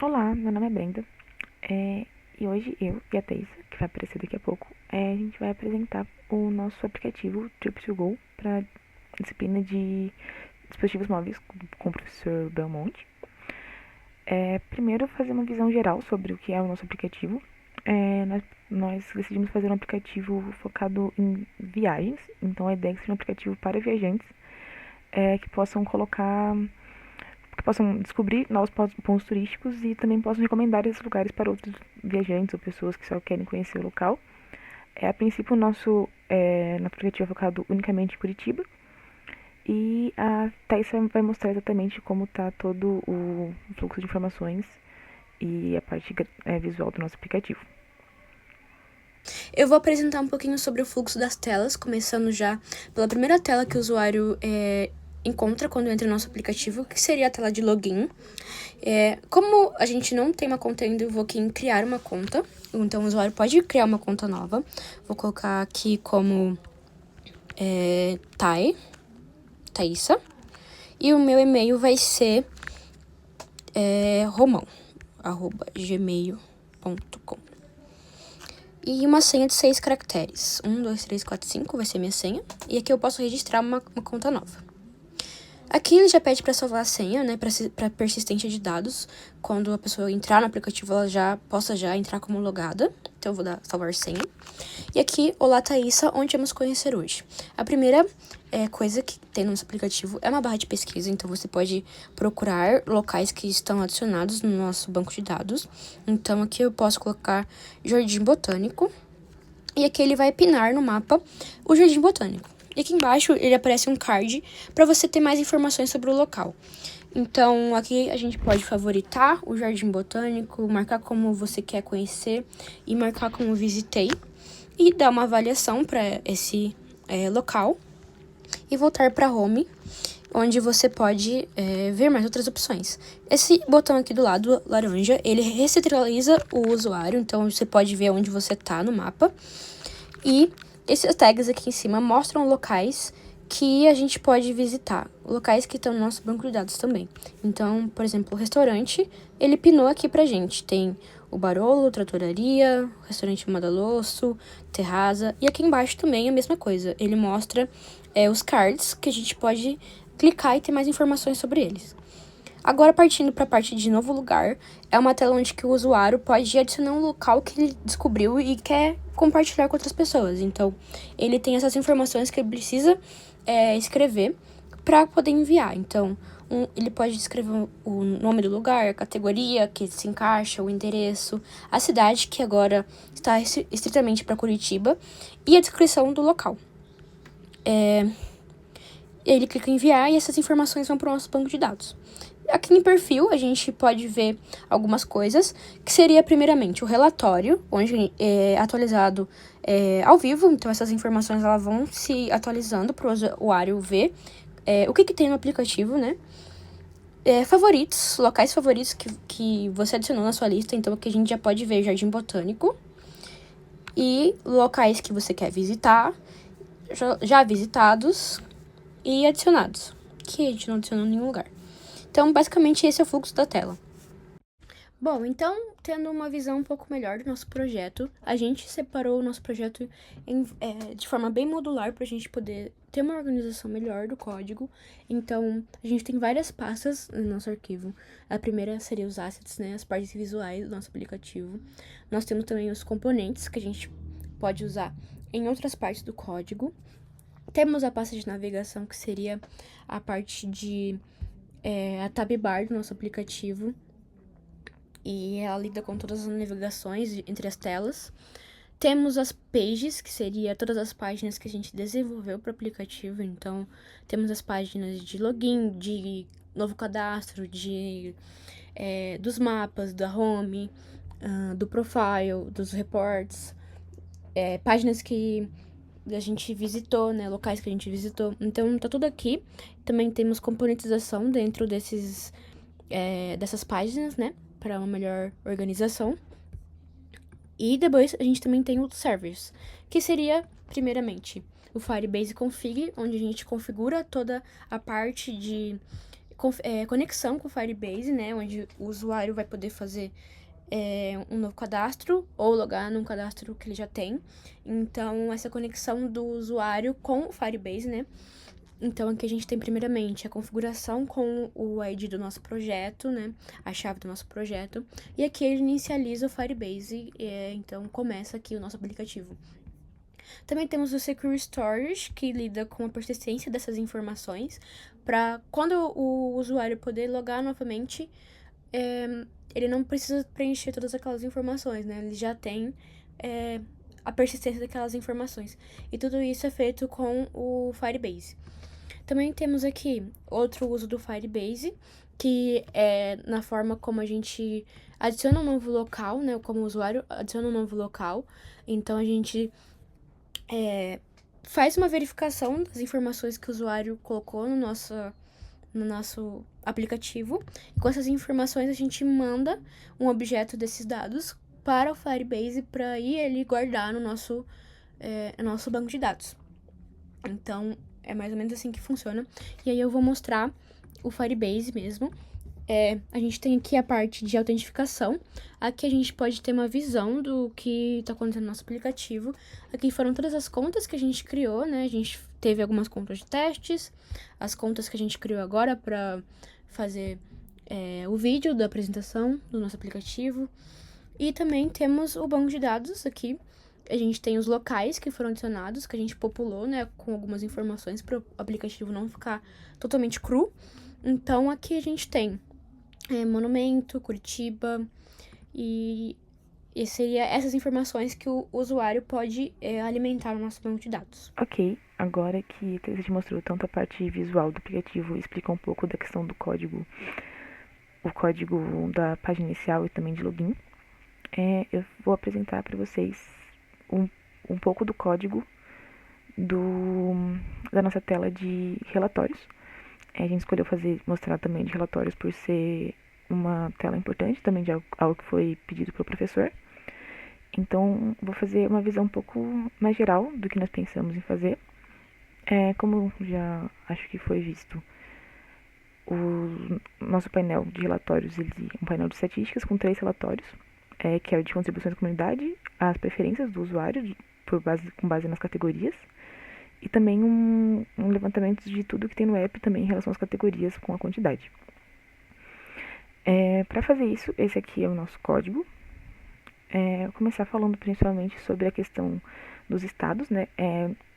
Olá, meu nome é Brenda e hoje eu e a Thaís, que vai aparecer daqui a pouco, a gente vai apresentar o nosso aplicativo Trip2Go para disciplina de dispositivos móveis com o professor Belmonte. Primeiro, fazer uma visão geral sobre o que é o nosso aplicativo. Nós decidimos fazer um aplicativo focado em viagens, então a ideia é que seja um aplicativo para viajantes que possam descobrir novos pontos turísticos e também possam recomendar esses lugares para outros viajantes ou pessoas que só querem conhecer o local. A princípio, o nosso aplicativo é focado unicamente em Curitiba e a Thais vai mostrar exatamente como está todo o fluxo de informações e a parte visual do nosso aplicativo. Eu vou apresentar um pouquinho sobre o fluxo das telas, começando já pela primeira tela que o usuário encontra quando entra no nosso aplicativo, que seria a tela de login. Como a gente não tem uma conta ainda, eu vou aqui em criar uma conta. Então, o usuário pode criar uma conta nova. Vou colocar aqui como Thaisa. E o meu e-mail vai ser romão@gmail.com. E uma senha de 6 caracteres. 1, 2, 3, 4, 5 vai ser minha senha. E aqui eu posso registrar uma conta nova. Aqui ele já pede para salvar a senha, né, para persistência de dados. Quando a pessoa entrar no aplicativo, ela já possa entrar como logada. Então eu vou dar salvar senha. E aqui, olá Thaisa, onde vamos conhecer hoje? A primeira coisa que tem no nosso aplicativo é uma barra de pesquisa, então você pode procurar locais que estão adicionados no nosso banco de dados. Então aqui eu posso colocar Jardim Botânico, e aqui ele vai pinar no mapa o Jardim Botânico. E aqui embaixo ele aparece um card para você ter mais informações sobre o local. Então, aqui a gente pode favoritar o Jardim Botânico, marcar como você quer conhecer e marcar como visitei. E dar uma avaliação para esse local. E voltar para Home, onde você pode ver mais outras opções. Esse botão aqui do lado, laranja, ele recentraliza o usuário, então você pode ver onde você está no mapa. E esses tags aqui em cima mostram locais que a gente pode visitar, locais que estão no nosso banco de dados também. Então, por exemplo, o restaurante, ele pinou aqui pra gente. Tem o Barolo, Tratoraria, o restaurante Madalosso, Terraza. E aqui embaixo também a mesma coisa. Ele mostra os cards que a gente pode clicar e ter mais informações sobre eles. Agora, partindo para a parte de novo lugar, é uma tela onde que o usuário pode adicionar um local que ele descobriu e quer compartilhar com outras pessoas. Então, ele tem essas informações que ele precisa escrever para poder enviar. Então, ele pode escrever o nome do lugar, a categoria que se encaixa, o endereço, a cidade, que agora está estritamente para Curitiba, e a descrição do local. Ele clica em enviar e essas informações vão para o nosso banco de dados. Aqui em perfil, a gente pode ver algumas coisas, que seria, primeiramente, o relatório, onde é atualizado ao vivo. Então, essas informações elas vão se atualizando para o usuário ver o que tem no aplicativo, né? Favoritos, locais favoritos que você adicionou na sua lista. Então, aqui a gente já pode ver Jardim Botânico. E locais que você quer visitar, já visitados e adicionados, que a gente não adicionou em nenhum lugar. Então, basicamente, esse é o fluxo da tela. Bom, então, tendo uma visão um pouco melhor do nosso projeto, a gente separou o nosso projeto de forma bem modular para a gente poder ter uma organização melhor do código. Então, a gente tem várias pastas no nosso arquivo. A primeira seria os assets, né, as partes visuais do nosso aplicativo. Nós temos também os componentes que a gente pode usar em outras partes do código. Temos a pasta de navegação, que seria a parte de a tab bar do nosso aplicativo, e ela lida com todas as navegações entre as telas. Temos as pages, que seria todas as páginas que a gente desenvolveu para o aplicativo. Então, temos as páginas de login, de novo cadastro, dos mapas, da home, do profile, dos reports, páginas que a gente visitou, né, locais que a gente visitou. Então, tá tudo aqui. Também temos componentização dentro dessas páginas, né, para uma melhor organização. E depois a gente também tem os servers, que seria, primeiramente, o Firebase Config, onde a gente configura toda a parte de conexão com o Firebase, né, onde o usuário vai poder fazer um novo cadastro ou logar num cadastro que ele já tem. Então, essa conexão do usuário com o Firebase, né? Então, aqui a gente tem primeiramente a configuração com o ID do nosso projeto, né? A chave do nosso projeto. E aqui ele inicializa o Firebase, então começa aqui o nosso aplicativo. Também temos o Secure Storage, que lida com a persistência dessas informações, para quando o usuário poder logar novamente, ele não precisa preencher todas aquelas informações, né? Ele já tem a persistência daquelas informações. E tudo isso é feito com o Firebase. Também temos aqui outro uso do Firebase, que é na forma como a gente adiciona um novo local, né? Como o usuário adiciona um novo local. Então, a gente faz uma verificação das informações que o usuário colocou no nosso aplicativo. E com essas informações, a gente manda um objeto desses dados para o Firebase para ir ele guardar no nosso banco de dados. Então, é mais ou menos assim que funciona. E aí eu vou mostrar o Firebase mesmo. A gente tem aqui a parte de autentificação. Aqui a gente pode ter uma visão do que está acontecendo no nosso aplicativo. Aqui foram todas as contas que a gente criou, né? A gente teve algumas contas de testes, as contas que a gente criou agora para fazer o vídeo da apresentação do nosso aplicativo. E também temos o banco de dados aqui. A gente tem os locais que foram adicionados, que a gente populou, né, com algumas informações para o aplicativo não ficar totalmente cru. Então, aqui a gente tem Monumento, Curitiba, e seria essas informações que o usuário pode alimentar no nosso banco de dados. Ok, agora que a gente mostrou tanto a parte visual do aplicativo e explicou um pouco da questão do código, o código da página inicial e também de login, eu vou apresentar para vocês um pouco do código da nossa tela de relatórios. A gente escolheu mostrar também de relatórios por ser uma tela importante, também de algo que foi pedido pelo professor. Então, vou fazer uma visão um pouco mais geral do que nós pensamos em fazer. Como já acho que foi visto, o nosso painel de relatórios, ele é um painel de estatísticas com 3 relatórios, que é o de contribuições da comunidade, as preferências do usuário com base nas categorias, e também um levantamento de tudo que tem no app também em relação às categorias com a quantidade. Para fazer isso, esse aqui é o nosso código. Vou começar falando principalmente sobre a questão dos estados, né?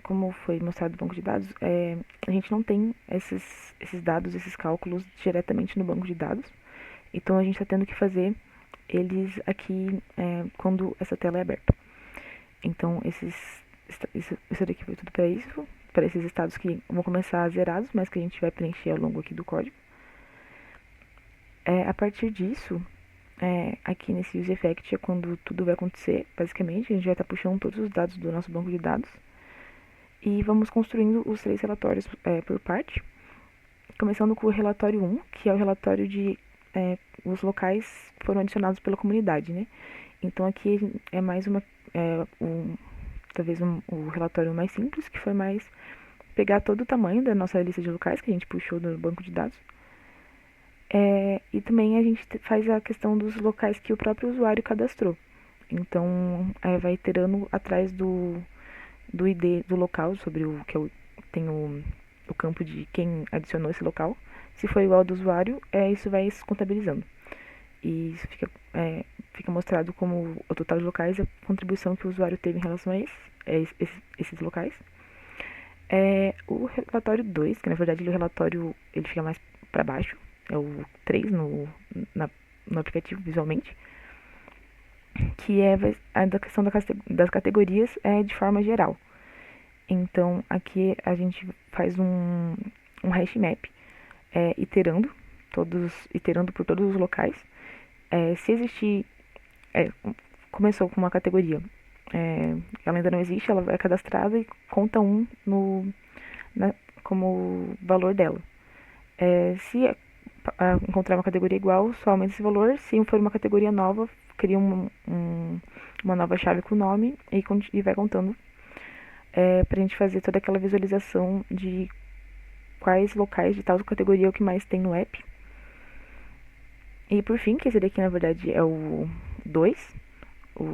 Como foi mostrado no banco de dados, a gente não tem esses dados, esses cálculos diretamente no banco de dados. Então, a gente está tendo que fazer eles aqui quando essa tela é aberta. Então, isso daqui foi tudo para esses estados que vão começar zerados, mas que a gente vai preencher ao longo aqui do código. A partir disso, aqui nesse use effect é quando tudo vai acontecer, basicamente. A gente vai estar puxando todos os dados do nosso banco de dados e vamos construindo os 3 relatórios por parte. Começando com o relatório 1, que é o relatório de os locais foram adicionados pela comunidade, né? Então aqui é mais talvez o relatório mais simples, que foi mais pegar todo o tamanho da nossa lista de locais que a gente puxou do banco de dados. E também a gente faz a questão dos locais que o próprio usuário cadastrou. Então, vai iterando atrás do ID do local, sobre tem o campo de quem adicionou esse local. Se for igual ao do usuário, isso vai se contabilizando. E isso fica mostrado como o total de locais e a contribuição que o usuário teve em relação a esses locais. O relatório 2, que na verdade o relatório ele fica mais para baixo, é o 3 no aplicativo visualmente, que é a da questão das categorias de forma geral. Então, aqui a gente faz um hash map iterando por todos os locais. Se existir, começou com uma categoria, ela ainda não existe, ela é cadastrada e conta como valor dela. Se encontrar uma categoria igual, só aumenta esse valor. Se for uma categoria nova, cria uma nova chave com o nome e vai contando pra gente fazer toda aquela visualização de quais locais de tal categoria é o que mais tem no app. E por fim, que esse daqui na verdade é o 2, o,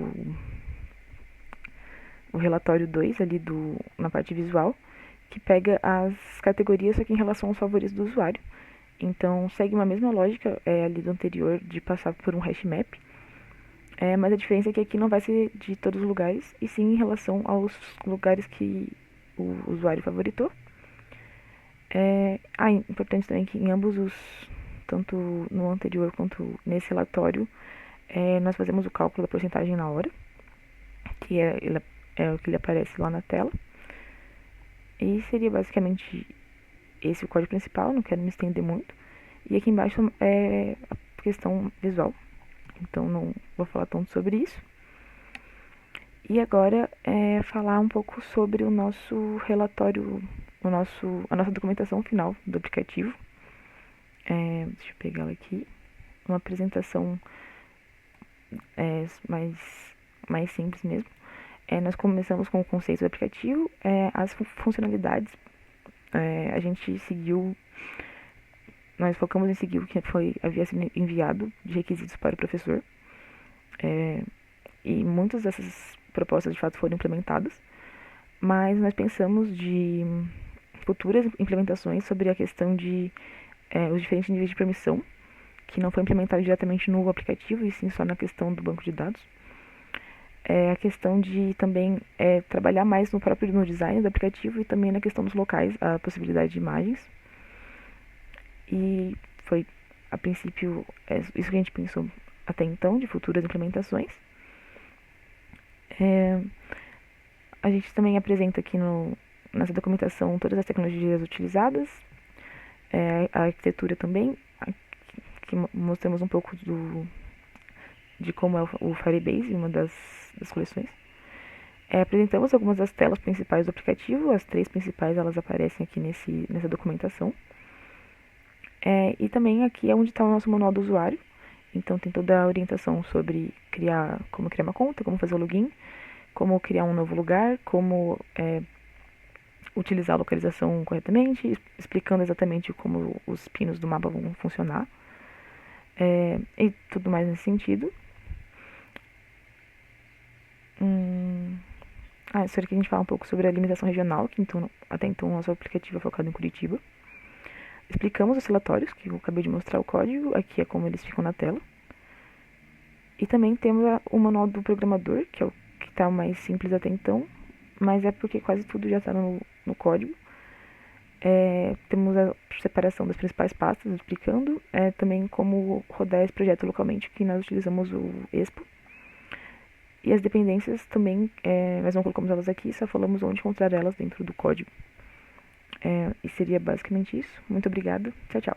o relatório 2 ali na parte visual, que pega as categorias só que em relação aos favoritos do usuário. Então segue uma mesma lógica ali do anterior de passar por um hash map. Mas a diferença é que aqui não vai ser de todos os lugares, e sim em relação aos lugares que o usuário favoritou. Importante também que em ambos tanto no anterior quanto nesse relatório, nós fazemos o cálculo da porcentagem na hora, que é o que ele aparece lá na tela. E seria basicamente esse o código principal, não quero me estender muito. E aqui embaixo é a questão visual, então não vou falar tanto sobre isso. E agora falar um pouco sobre o nosso relatório, a nossa documentação final do aplicativo. Deixa eu pegar ela aqui. Uma apresentação mais simples mesmo. Nós começamos com o conceito do aplicativo, as funcionalidades. Nós focamos em seguir o que havia sido enviado de requisitos para o professor. E muitas dessas propostas de fato foram implementadas, mas nós pensamos de futuras implementações sobre a questão de os diferentes níveis de permissão, que não foi implementado diretamente no aplicativo, e sim só na questão do banco de dados. A questão de também trabalhar mais no design do aplicativo e também na questão dos locais, a possibilidade de imagens. E foi, a princípio, isso que a gente pensou até então, de futuras implementações. A gente também apresenta aqui nessa documentação todas as tecnologias utilizadas, a arquitetura também, que mostramos um pouco de como é o Firebase, uma das coleções. Apresentamos algumas das telas principais do aplicativo, as 3 principais elas aparecem aqui nessa documentação. E também aqui é onde está o nosso manual do usuário, então tem toda a orientação sobre como criar uma conta, como fazer o login, como criar um novo lugar, como utilizar a localização corretamente, explicando exatamente como os pinos do mapa vão funcionar, e tudo mais nesse sentido. Isso aqui a gente fala um pouco sobre a limitação regional, que até então o nosso aplicativo é focado em Curitiba. Explicamos os relatórios, que eu acabei de mostrar o código, aqui é como eles ficam na tela. E também temos o manual do programador, que é o que está mais simples até então, mas é porque quase tudo já está no código. Temos a separação das principais pastas, explicando também como rodar esse projeto localmente, que nós utilizamos o Expo. E as dependências também, nós não colocamos elas aqui, só falamos onde encontrar elas dentro do código. E seria basicamente isso. Muito obrigada. Tchau, tchau.